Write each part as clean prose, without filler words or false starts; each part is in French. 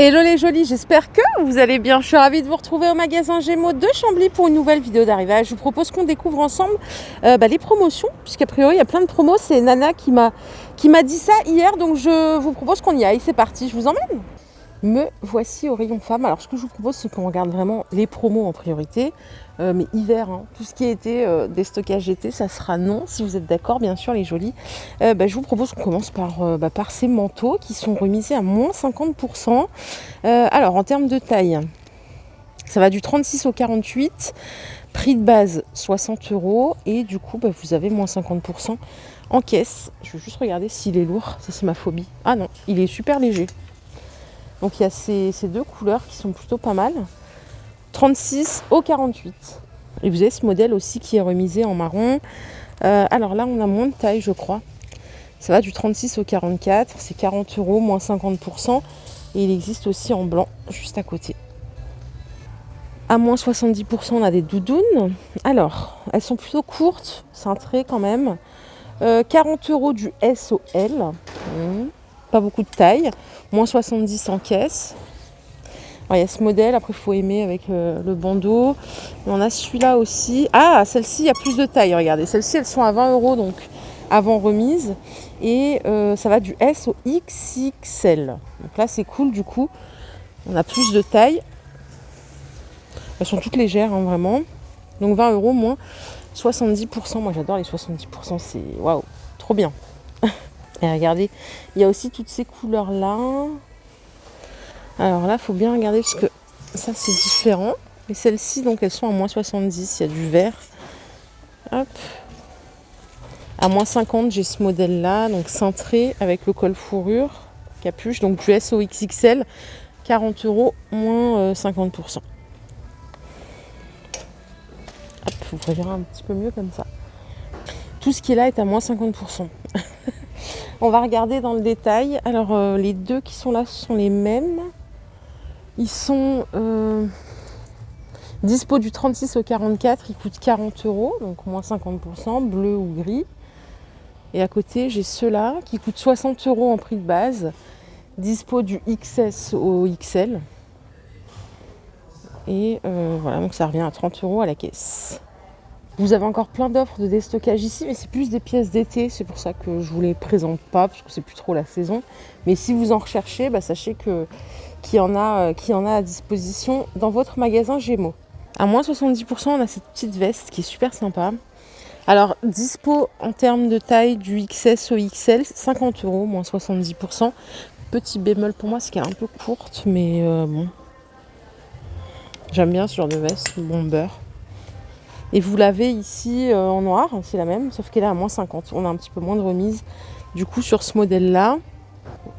Hello les jolis, j'espère que vous allez bien. Je suis ravie de vous retrouver au magasin Gémeaux de Chambly pour une nouvelle vidéo d'arrivage. Je vous propose qu'on découvre ensemble les promotions, puisqu'a priori il y a plein de promos. C'est Nana qui m'a dit ça hier, donc je vous propose qu'on y aille. C'est parti, je vous emmène. Me voici au rayon femmes. Alors ce que je vous propose, c'est qu'on regarde vraiment les promos en priorité. Mais hiver, hein, tout ce qui a été déstockage été, ça sera non, si vous êtes d'accord, bien sûr, les jolis. Je vous propose qu'on commence par ces manteaux qui sont remisés à moins 50%. Alors, en termes de taille, ça va du 36 au 48, prix de base 60 €, et du coup, vous avez moins 50% en caisse. Je vais juste regarder s'il est lourd, ça c'est ma phobie. Ah non, il est super léger. Donc il y a ces deux couleurs qui sont plutôt pas mal. 36 au 48. Et vous avez ce modèle aussi qui est remisé en marron. Alors là, on a moins de taille, je crois. Ça va du 36 au 44. C'est 40 €, moins 50%. Et il existe aussi en blanc, juste à côté. À moins 70%, on a des doudounes. Alors, elles sont plutôt courtes, cintrées quand même. 40 € du S au L. Pas beaucoup de taille. Moins 70 en caisse. Alors, il y a ce modèle, après il faut aimer avec le bandeau. Et on a celui-là aussi. Ah, celle-ci, il y a plus de taille, regardez. Celles-ci, elles sont à 20 €, donc avant remise. Et ça va du S au XXL. Donc là, c'est cool, du coup. On a plus de taille. Elles sont toutes légères, hein, vraiment. Donc 20 € moins 70%. Moi, j'adore les 70%. C'est waouh, trop bien. Et regardez, il y a aussi toutes ces couleurs-là. Alors là, il faut bien regarder parce que ça, c'est différent. Et celles-ci, donc, elles sont à moins 70. Il y a du vert. Hop. À moins 50, j'ai ce modèle-là. Donc, cintré avec le col fourrure, capuche. Donc, du S au XXL. 40 €, moins 50%. Hop, vous voyez un petit peu mieux comme ça. Tout ce qui est là est à moins 50%. On va regarder dans le détail. Alors, les deux qui sont là, ce sont les mêmes. Ils sont dispo du 36 au 44, ils coûtent 40 €, donc moins 50%, bleu ou gris. Et à côté, j'ai ceux-là qui coûtent 60 € en prix de base, dispo du XS au XL. Et voilà, donc ça revient à 30 € à la caisse. Vous avez encore plein d'offres de déstockage ici, mais c'est plus des pièces d'été, c'est pour ça que je ne vous les présente pas, parce que c'est plus trop la saison. Mais si vous en recherchez, sachez qu'il y en a à disposition dans votre magasin Gémeaux. À moins 70%, on a cette petite veste qui est super sympa. Alors, dispo en termes de taille du XS au XL, 50 €, moins 70%. Petit bémol pour moi, c'est qu'elle est un peu courte, mais bon. J'aime bien ce genre de veste, bomber. Et vous l'avez ici en noir, c'est la même, sauf qu'elle est à moins 50. On a un petit peu moins de remise. Du coup, sur ce modèle-là,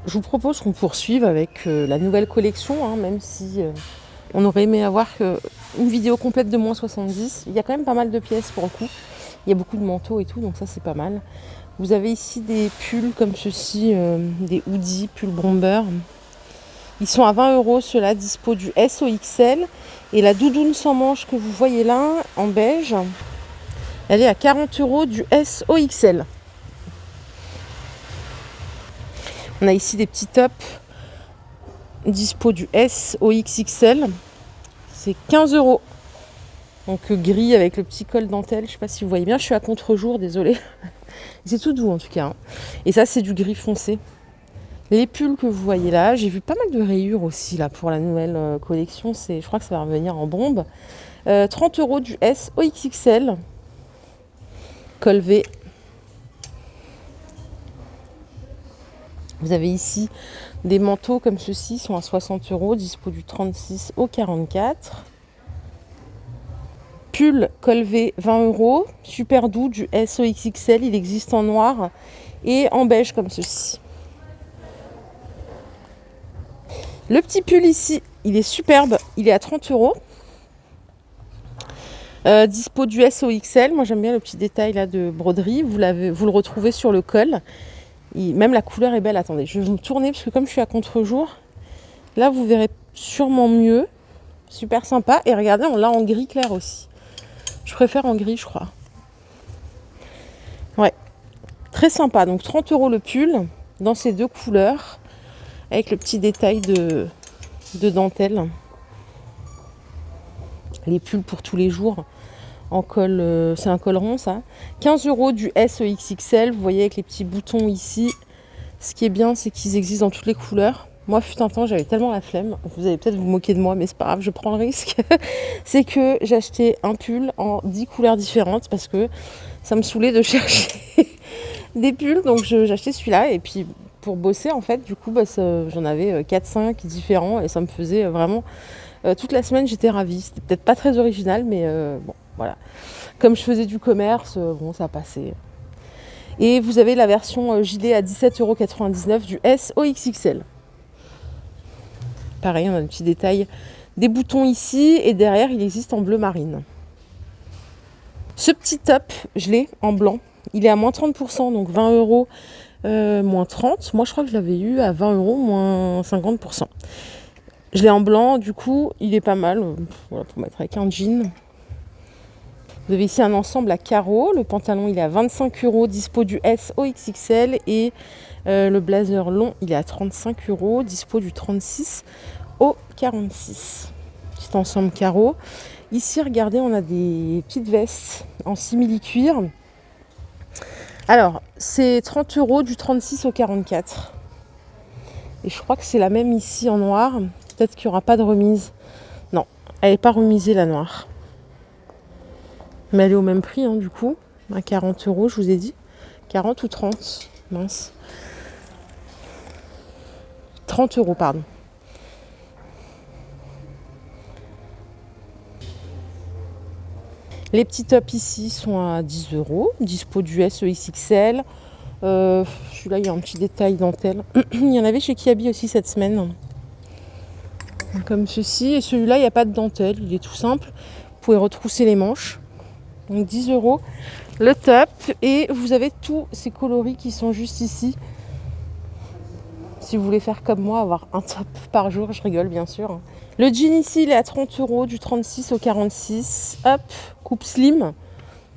je vous propose qu'on poursuive avec la nouvelle collection, hein, même si on aurait aimé avoir une vidéo complète de moins 70. Il y a quand même pas mal de pièces pour le coup. Il y a beaucoup de manteaux et tout, donc ça c'est pas mal. Vous avez ici des pulls comme ceci, des hoodies, pulls bomber. Ils sont à 20 €, ceux-là, dispo du S au XL. Et la doudoune sans manches que vous voyez là, en beige, elle est à 40 € du S au XL. On a ici des petits tops dispo du S au XXL. C'est 15 €. Donc gris avec le petit col dentelle. Je ne sais pas si vous voyez bien. Je suis à contre-jour, désolée. C'est tout doux en tout cas. Hein. Et ça, c'est du gris foncé. Les pulls que vous voyez là, j'ai vu pas mal de rayures aussi là pour la nouvelle collection. Je crois que ça va revenir en bombe. 30 € du S au XXL. Col V. Vous avez ici des manteaux comme ceux-ci, sont à 60 €, dispo du 36 au 44. Pull col V, 20 €, super doux du S au XXL. Il existe en noir et en beige comme ceci. Le petit pull ici, il est superbe, il est à 30 €. Dispo du S au XL. Moi j'aime bien le petit détail là de broderie. Vous le retrouvez sur le col. Même la couleur est belle. Attendez, je vais me tourner parce que comme je suis à contre-jour, là vous verrez sûrement mieux. Super sympa. Et regardez, on l'a en gris clair aussi. Je préfère en gris, je crois. Ouais, très sympa. Donc 30 € le pull dans ces deux couleurs avec le petit détail de de dentelle. Les pulls pour tous les jours en col, c'est un col rond ça. 15 € du S au XXL, vous voyez avec les petits boutons ici. Ce qui est bien, c'est qu'ils existent dans toutes les couleurs. Moi, fut un temps, j'avais tellement la flemme. Vous allez peut-être vous moquer de moi, mais c'est pas grave, je prends le risque. C'est que j'ai acheté un pull en 10 couleurs différentes parce que ça me saoulait de chercher des pulls. Donc j'ai acheté celui-là et puis pour bosser, en fait, du coup, j'en avais 4-5 différents et ça me faisait vraiment... toute la semaine, j'étais ravie. C'était peut-être pas très original, mais bon, voilà. Comme je faisais du commerce, bon, ça passait. Et vous avez la version gilet à 17,99 € du S au XXL. Pareil, on a un petit détail des boutons ici et derrière, il existe en bleu marine. Ce petit top, je l'ai en blanc. Il est à moins 30%, donc 20 €, moins 30. Moi, je crois que je l'avais eu à 20 €, moins 50%. Je l'ai en blanc, du coup, il est pas mal. Voilà, pour mettre avec un jean. Vous avez ici un ensemble à carreaux. Le pantalon, il est à 25 €, dispo du S au XXL. Et le blazer long, il est à 35 €, dispo du 36 au 46. Petit ensemble carreaux. Ici, regardez, on a des petites vestes en simili-cuir. Alors, c'est 30 € du 36 au 44. Et je crois que c'est la même ici en noir. Peut-être qu'il n'y aura pas de remise. Non, elle n'est pas remisée, la noire. Mais elle est au même prix, hein, du coup. À 40 €, je vous ai dit. 40 ou 30, mince. 30 €, pardon. Les petits tops ici sont à 10 €. Dispo du S XXL. Celui-là, il y a un petit détail dentelle. Il y en avait chez Kiabi aussi cette semaine. Comme ceci. Et celui-là, il n'y a pas de dentelle. Il est tout simple. Vous pouvez retrousser les manches. Donc 10 € le top. Et vous avez tous ces coloris qui sont juste ici. Si vous voulez faire comme moi, avoir un top par jour, je rigole bien sûr. Le jean ici, il est à 30 € du 36 au 46. Hop, coupe slim.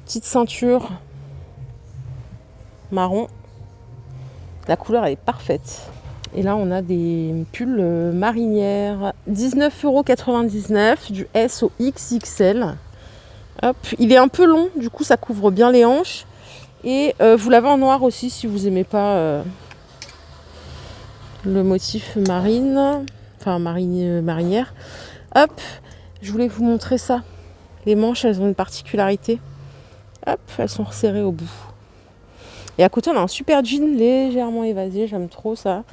Petite ceinture marron. La couleur, elle est parfaite. Et là, on a des pulls marinières. 19,99 € du S au XXL. Hop, il est un peu long, du coup, ça couvre bien les hanches. Et vous l'avez en noir aussi si vous n'aimez pas le motif marine. Enfin, marinière. Hop, je voulais vous montrer ça. Les manches, elles ont une particularité. Hop, elles sont resserrées au bout. Et à côté, on a un super jean légèrement évasé. J'aime trop ça.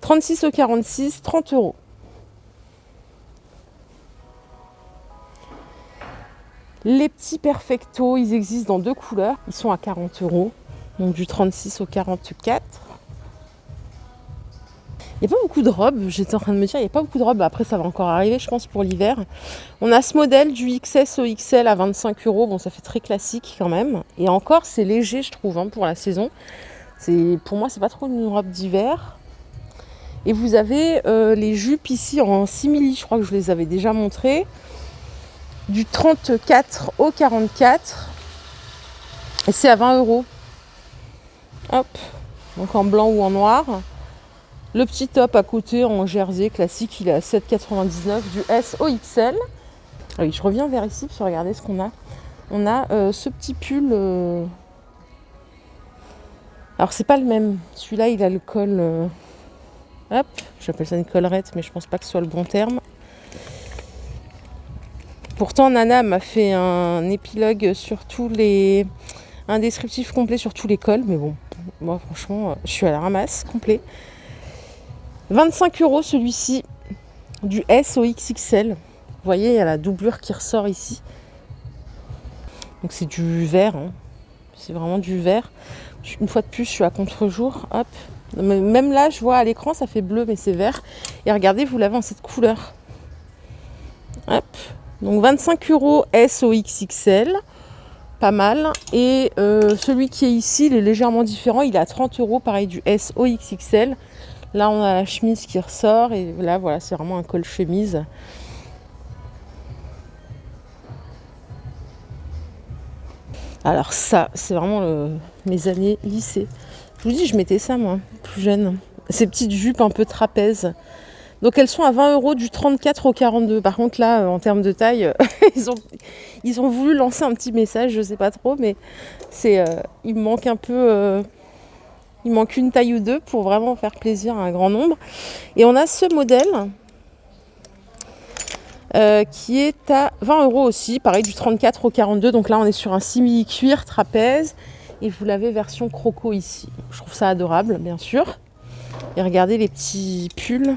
36 au 46, 30 €. Les petits perfectos, ils existent dans 2 couleurs. Ils sont à 40 €. Donc du 36 au 44. Il n'y a pas beaucoup de robes. J'étais en train de me dire, il n'y a pas beaucoup de robes. Après, ça va encore arriver, je pense, pour l'hiver. On a ce modèle du XS au XL à 25 €. Bon, ça fait très classique quand même. Et encore, c'est léger, je trouve, hein, pour la saison. Pour moi, c'est pas trop une robe d'hiver. Et vous avez les jupes ici en simili. Je crois que je les avais déjà montrées. Du 34 au 44. Et c'est à 20 €. Hop. Donc en blanc ou en noir. Le petit top à côté en jersey classique, il est à 7,99 € du S au XL. Ah oui, je reviens vers ici pour regarder ce qu'on a. On a ce petit pull. Alors c'est pas le même. Celui-là, il a le col. Hop, j'appelle ça une collerette, mais je pense pas que ce soit le bon terme. Pourtant, Nana m'a fait un épilogue sur tous les... un descriptif complet sur tous les cols. Mais bon, moi franchement, je suis à la ramasse, complet. 25 € celui-ci, du S au XXL. Vous voyez, il y a la doublure qui ressort ici. Donc c'est du vert, hein. C'est vraiment du vert. Une fois de plus, je suis à contre-jour. Hop. Même là, je vois à l'écran, ça fait bleu, mais c'est vert. Et regardez, vous l'avez en cette couleur. Hop. Donc 25 € S au XXL. Pas mal. Et celui qui est ici, il est légèrement différent. Il est à 30 €, pareil, du S au XXL. Là, on a la chemise qui ressort. Et là, voilà, c'est vraiment un col chemise. Alors ça, c'est vraiment mes années lycée. Je vous dis, je mettais ça, moi, plus jeune. Ces petites jupes un peu trapèzes. Donc elles sont à 20 € du 34 au 42. Par contre là, en termes de taille, ils ont voulu lancer un petit message, je sais pas trop, mais il me manque un peu... il manque une taille ou deux pour vraiment faire plaisir à un grand nombre. Et on a ce modèle qui est à 20 € aussi, pareil du 34 au 42. Donc là on est sur un simili cuir trapèze et vous l'avez version croco ici. Je trouve ça adorable bien sûr. Et regardez les petits pulls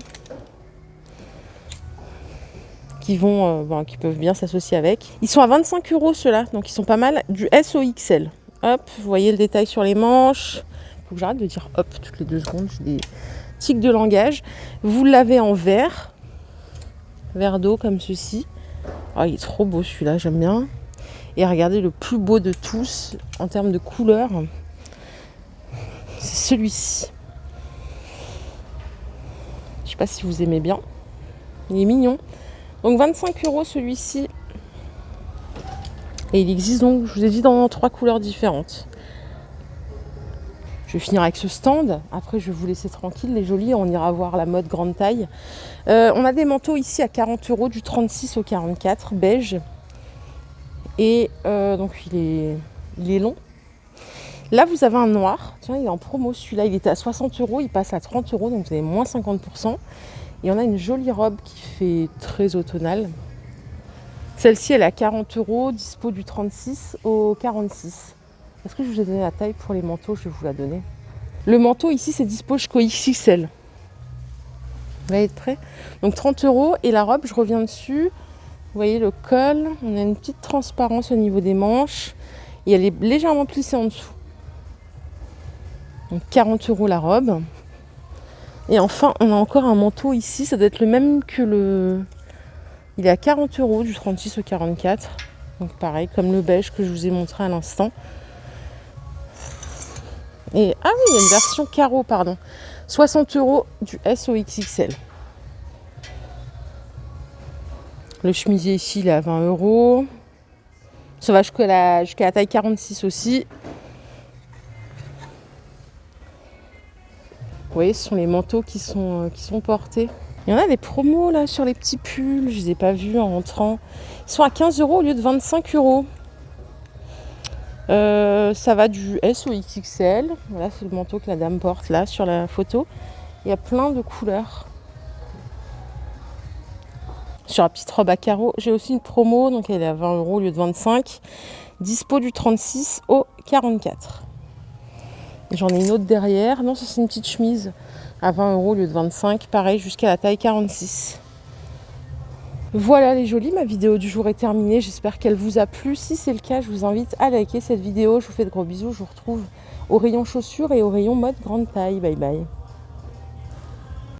qui peuvent bien s'associer avec. Ils sont à 25 € ceux-là, donc ils sont pas mal, du S au XL. Hop, vous voyez le détail sur les manches. Faut que j'arrête de dire hop toutes les 2 secondes, j'ai des tics de langage. Vous l'avez en verre d'eau comme ceci. Oh, il est trop beau celui-là, j'aime bien. Et regardez le plus beau de tous en termes de couleur, c'est celui-ci. Je sais pas si vous aimez bien. Il est mignon. Donc 25 € celui-ci. Et il existe donc, je vous ai dit, dans 3 couleurs différentes. Je vais finir avec ce stand. Après, je vais vous laisser tranquille, les jolis. On ira voir la mode grande taille. On a des manteaux ici à 40 € du 36 au 44, beige. Et donc, il est long. Là, vous avez un noir. Tiens, il est en promo. Celui-là, il était à 60 €. Il passe à 30 €. Donc, vous avez moins 50%. Et on a une jolie robe qui fait très automnale. Celle-ci, elle est à 40 €, dispo du 36 au 46. Est-ce que je vous ai donné la taille pour les manteaux? Je vais vous la donner. Le manteau, ici, c'est dispo jusqu'au XXL. Vous allez être prêts? Donc 30 €. Et la robe, je reviens dessus. Vous voyez le col. On a une petite transparence au niveau des manches. Et elle est légèrement plissée en dessous. Donc 40 € la robe. Et enfin, on a encore un manteau ici. Ça doit être le même que le... Il est à 40 € du 36 au 44. Donc pareil, comme le beige que je vous ai montré à l'instant. Et ah oui, il y a une version carreau, pardon. 60 € du S au XXL. Le chemisier ici, il est à 20 €. Ça va jusqu'à la taille 46 aussi. Vous voyez, ce sont les manteaux qui sont portés. Il y en a des promos là sur les petits pulls, je ne les ai pas vus en rentrant. Ils sont à 15 € au lieu de 25 €. Ça va du S au XXL. Voilà, c'est le manteau que la dame porte là sur la photo. Il y a plein de couleurs. Sur la petite robe à carreaux, j'ai aussi une promo, donc elle est à 20 € au lieu de 25. Dispo du 36 au 44. J'en ai une autre derrière. Non, ça c'est une petite chemise à 20 € au lieu de 25. Pareil, jusqu'à la taille 46. Voilà les jolis, ma vidéo du jour est terminée. J'espère qu'elle vous a plu. Si c'est le cas, je vous invite à liker cette vidéo. Je vous fais de gros bisous. Je vous retrouve au rayon chaussures et au rayon mode grande taille. Bye bye.